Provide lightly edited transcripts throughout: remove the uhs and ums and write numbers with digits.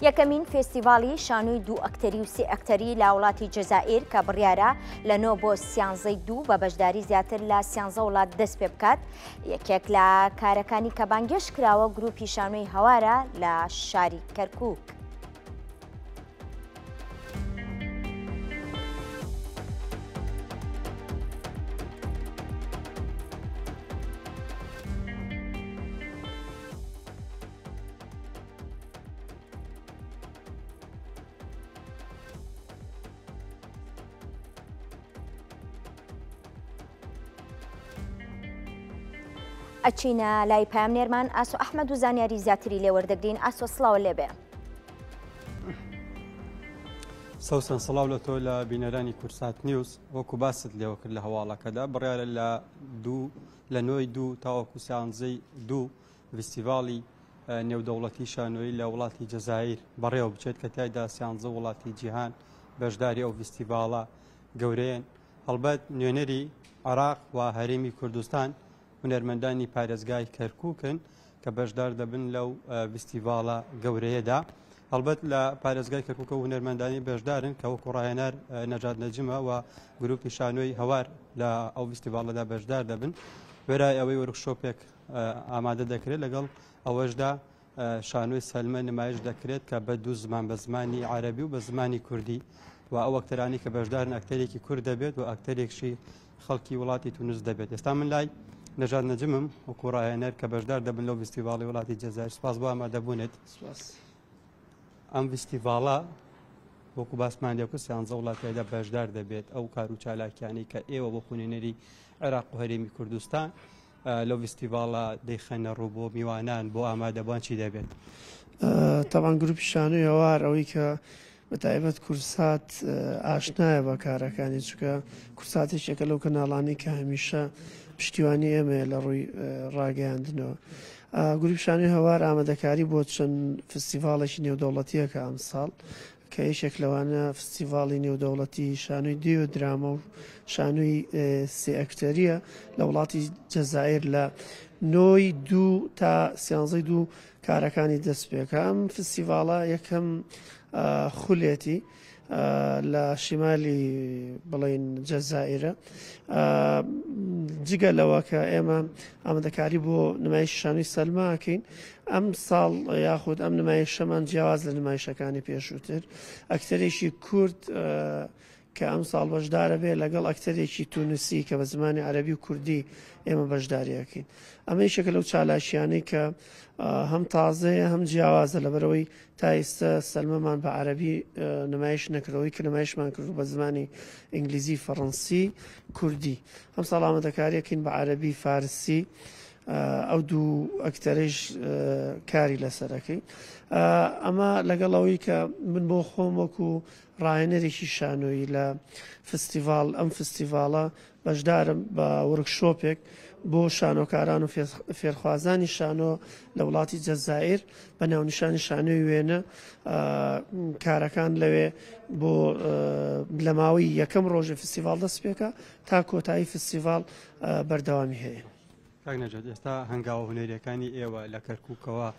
یەکەمین فێستیڤاڵی شانۆی دوو ئەکتەری و سێ ئەکتەری لە وڵاتی جەزائیر کە بڕیارە لە 9 بۆ 13 بە بەشداری زیاتر لە 13 وڵات دەست پێ بکات. یەکێک لە کارەکانی کە بانگێش کراوە گروپی شانۆی هەوارە لە شاری کەرکووک. ئەچینە لای پامنێرمان ئاسۆ ئەحمەد و زانیاری زیاتری لێوەردەگرین. ئاسۆ سڵاوە لێبێ. سەوسن سڵاو لە تۆ لە بینەرانی کورسات نیوز. وەکو باست لێوە کرد لە هەواڵەکەدا بڕیارە لە 9 تاوەکو 13 فستیڤاڵی نێودەوڵەتی شانۆیی لە وڵاتی جەزائیر بەڕێوە بچێت کە تایدا 13 وڵاتی جیهان بەشداری ئەو فستیڤاڵە گەورەیەن. هەڵبەت نوێنەری عێراق و هەرێمی کوردستان هونەرمەندانی پارێزگای کەرکووکن کە بەشدار دەبن لەو فستیڤاڵە گەورەیەدا. هەڵبەت لە پارێزگای کەرکووکە و هونەرمەندانی بەشدارن کە وەکو ڕاهێنەر نەجات نەجمە و گروپی شانۆی هەوار لە ئەو فستیڤاڵەدا بەشدار دەبن. وێرای ئەوەی وەرکشۆپێک ئامادە دەکرێت لەگەڵ ئەوەشدا شانۆی سەلمە نمایش دەکرێت کە بە دوو زمان بە زمانی عەرەبی و بە زمانی کوردی و ئەو ئەکتەرانی کە بەشدارن ئەکتەرێکی کورد دەبێت و ئەکتەرێکشی خەڵکی وڵاتی تونس دەبێت. ئێستا من لای نەجات نەجمم وەکو ڕاهێنەر کە بەشدار دەبن لەو فستیڤاڵی وڵاتی جەزائیر. سپاس بۆ ئامادەبوونێت. ئەم فستیڤاڵە وەکو باسمان لێ کرد 13 وڵاتیدا بەشدار دەبێت ئەو کار و چالاکیانی کە ئێوە بۆ خوێنەری عێراق و هەرێمی کوردستان لەو فستیڤاڵە دەیخەنە ڕوو بۆ میوانان بۆ ئامادەبوان چی دەبێت؟ تەبان گروپی شانۆی هەوار ئەوەی کە بەتایبەت کورسات ئاشنایە بە کارەکانی چکە کورساتێکێکە لەو کەناڵانی کە هەمیشە پشتیوانی ئێمە لە ڕووی ڕاگەیاندنەوە. گروپی شانۆی هەوار ئامادەکاری بۆ چەند فستیڤاڵێکی نێودەوڵەتیەکە ئەم ساڵ کە یەکێک لەوانە فستیڤاڵی نێودەوڵەتی شانۆی دیۆ درامە و شانۆی سێ ئەکتەریە لە وڵاتی جەزائیر لە 9 تا 13 کارەکانی دەست پێکە. ئەم فستیڤاڵە یەکەم خولێتی لە شیمالی بڵین جەزائیرە. جگە لەوە کە ئێمە ئامادەکاری بۆ نمایش شانۆی سەلماکەین ئەم ساڵ یاخود ئەم نمایشەمان جیاواز لە نمایشەکانی پێشووتر ئەکتەرێکی کورد کە ئەم ساڵ بەشدارە بێ لەگەڵ ئەکتەرێکی تونسی کە بە زمانی عەرەبی و کوردی ئێمە بەشداریەکەین. ئەمە یەکێکە لەو چالاشیانەی کە هەم تازەیە هەم جیاوازە لەبەرەوەی تا ئێستا سەلمەمان بە عەرەبی نمایش نەکردەوەی کە نمایشمان کرد بە زمانی ئینگلیزی فەڕەنسی کوردی. ئەم ساڵ ئامادەکاریەکەین بە عەرەبی فارسی. ئەو دوو ئەکتەرێش کاری لەسەرەکەی. ئەمە لەگەڵەوەی کە من بۆ خۆم وەکو ڕاهێنەرێکی شانۆیی لە فستیڤاڵ ئەم فستیڤاڵە بەشدارم بە وەرکشۆپێک بۆ شانۆکاران و فێرخوازانی شانۆ لە وڵاتی جەزائیر بە ناونیشانی شانۆی وێنە کارەکان لەوێ بۆ لە ماوەی یەکەم ڕۆژی فستیڤاڵ دەست پێکە تا کۆتایی فستیڤاڵ بەردەوامی هەیە. کاک نەجات ئێستا هەنگاوە هونەریەکانی ئێوە لە کەرکووکەوە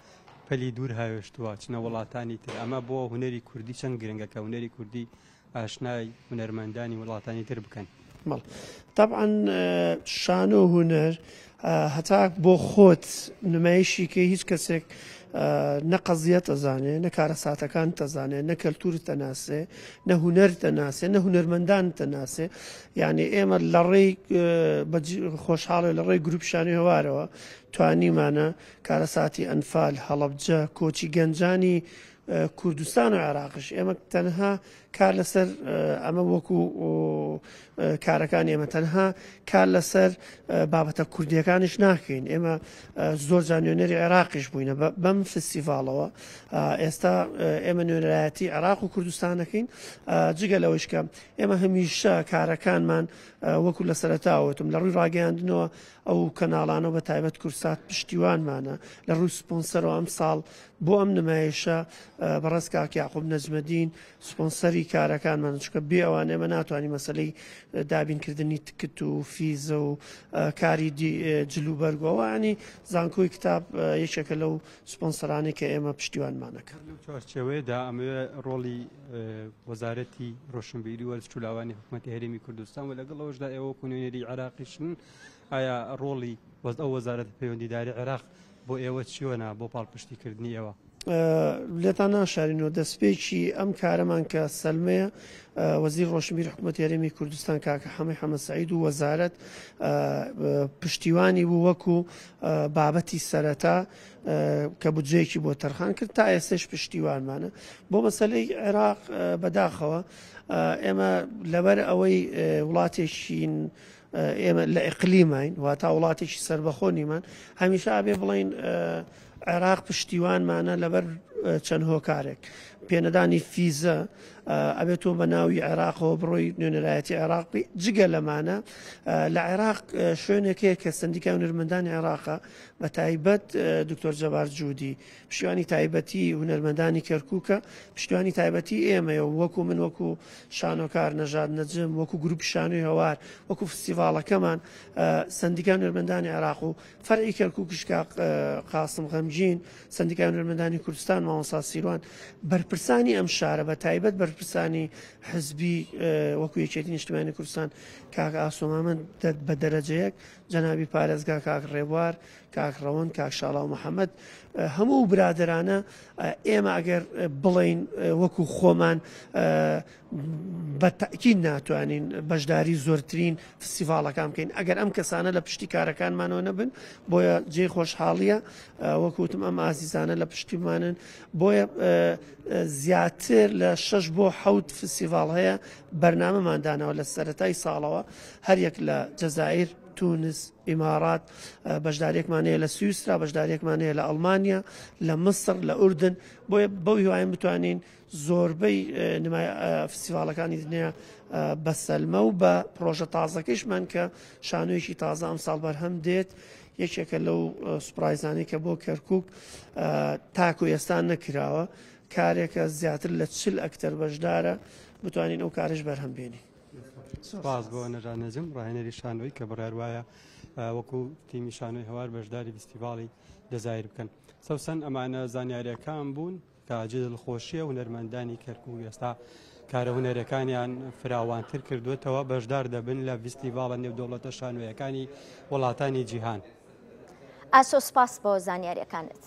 پەلی دوور هاوێشتووە چنە وڵاتانی تر. ئەمە بۆ هونەری کوردی چەند گرنگە کە هونەری کوردی ئاشنای هونەرمەندانی وڵاتانی تر بکەن؟ طبعاً شانۆ هونەر هەتا بۆ خۆت نمایشی کە هیچ کەسێک نە قەزیە تەزانێ نە کارەساتەکان تەزانێ نە کەلتوری تەناسێ نە هونەر تەناسێ نە هونەرمەندان تەناسێ. یعنی ئێمە لە ڕێی خۆشحاڵی لە ڕێی گروپ شانۆی هەوارەوە توانیمانە کارەساتی ئەنفال هەڵەبجە کۆچی گەنجانی کوردستان و عێراقش ئێمە تەنها کار لەسەر ئەمە وەکو کارەکانی ئێمە تەنها کار لەسەر بابەتە کوردیەکانش ناکەین. ئێمە زۆر جا نوێنەری عێراقیش بووینە بەم فستیڤاڵەوە. ئێستا ئێمە نوێنەرایەتی عێراق و کوردستانەکەین. جگە لەوەش کە ئێمە هەمیشە کارەکانمان وەکو لە سەرەتاوەتم لە ڕووی ڕاگەیاندنەوە ئەو کەناڵانە بە تایبەت کورسات پشتیوانمانە لە ڕووی سپۆنسەرەوە ئەم ساڵ بۆ ئەم نمایشە بەڕست کاک یاعقوب نەجمەدین سپۆنسەری کارەکانمان چکە بێ ئەوانێ ئێمە ناتوانین مەسلەی دابینکردنی تکت و فیزە و کاری جلوبەرگەوە ینی زانکۆی کتاب یەکێکە لەو سپۆنسەرانی کە ئێمە پشتیوانمانەکە چارچێوەیەدا ئەمە ڕۆڵی وەزارەتی ڕۆشنبیری وەرزچولاوانی حکوومەتی هەرێمی کوردستان و لەگەڵ ئەوەشدا ئێوە کۆنوێنەری عێراقیشن ئایا ڕۆڵی ئەو وەزارەت پەیوەندیداری عێراق بۆ ئێوە چیوەنا بۆ پاڵپشتیکردنی ئێوە لێتان ناشارینەوە دەستپێکی ئەم کارەمان کە سەلمەیە وەزیر ڕۆشنبیری حکوومەتی هەرێمی کوردستان کاکە حەمەد سەعید و وەزارەت پشتیوانی بوو وەکو بابەتی سەرەتا کە بودجەیەکی بۆ تەرخان کرد تا ئێستش پشتیوانمانە بۆ مەسەلەی عێراق بەداخەوە ئێمە لەبەر ئەوەی وڵاتێکین ئێمە لە ئیقلیمین واتە وڵاتێکی سربەخۆنیمان هەمیشە ئابێ بڵین عێراق پشتیوانمانە لەبەر چەند هۆکارێک پێنەدانی فیزە ئەبێتەوە بە ناوی عێراقەوە بڕۆی نوێنەرایەتی عێراقی جگە لەمانە لە عێراق شوێنێکەیە کە سندیکای هونەرمەندانی عێراقە بە تایبەت دکتۆر جەبار جوودی پشتیوانی تایبەتی هونەرمەندانی کەرکووکە پشتیوانی تایبەتی ئێمەیە وەکو من وەکو شانۆکار نەژاد نەجم وەکو گروپ شانوی هەوار وەکو فستیڤاڵەکەمان سندیکای هونەرمەندانی عێراق و فەرعی کەرکووکش قاسم غەمگین سندیکای هونەرمەندانی کوردستان مامۆستا سیروان بەرپرسانی ئەم شارە بە تایبەت بەرپرسانی حزبی وەکو یەکێتی نیشتیمانی کوردستان کاک ئاسۆمامەند بە دەرەجەیەک جەنابی پارێزگا کاک ڕێبوار کاک ڕەوەند کاک شاڵاو محەممەد هەموو برادرانە ئێمە ئەگەر بڵین وەکو خۆمان بە تەکید ناتوانین بەشداری زۆرترین فستیڤاڵەکان بکەین ئەگەر ئەم کەسانە لە پشتی کارەکانمانەوە نەبن بۆیە جێ خۆشحاڵیە وەکوتم ئەم ئازیزانە لە پشتیمانن بۆیە زیاتر لە 6 بۆ 7 فستیڤاڵ هەیە بەرنامەماندانەوە لە سەرەتای ساڵەوە هەریەک لە جەزایر تونس ئیمارات بەشدارێکمانەیە لە سویسرا بەشدارێکمانەیە لە ئەڵمانیا لە مصر لە ئوردن بۆیە بەو هیوایم بتوانین زۆربەی فستیڤاڵەکانی دنیا بە سەلمە و بە پرۆژە تازەکەیشمان کە شانوویەکی تازە ئەم ساڵ بەرهەم دێت یەکێکە لەو سوپرایزانەی کە بۆ کەرکووک تاکو ئێستا نەکراوە کارێکە زیاتر لە 40 ئەکتەر بەشدارە بتوانین ئەو کارش بەرهەم بێنی سپاس بۆ نەژاد نەجم ڕاهێنەری شانۆی کە بڕیار وایە وەکو تیمی شانۆی هەوار بەشداری فستیڤاڵی دەزایر بکەن سەوسەن ئەمانە زانیاریەکان بوون کە جدڵخۆشیە هونەرمەندانی کەرکووک ئێستا کارە هونەرەکانیان فراوانتر کردوێتەوە بەشدار دەبن لە فستیڤاڵە نێودەوڵەتە شانۆیەکانی وڵاتانی جیهان ئاسۆ سپاس بۆ زانیاریەکانت.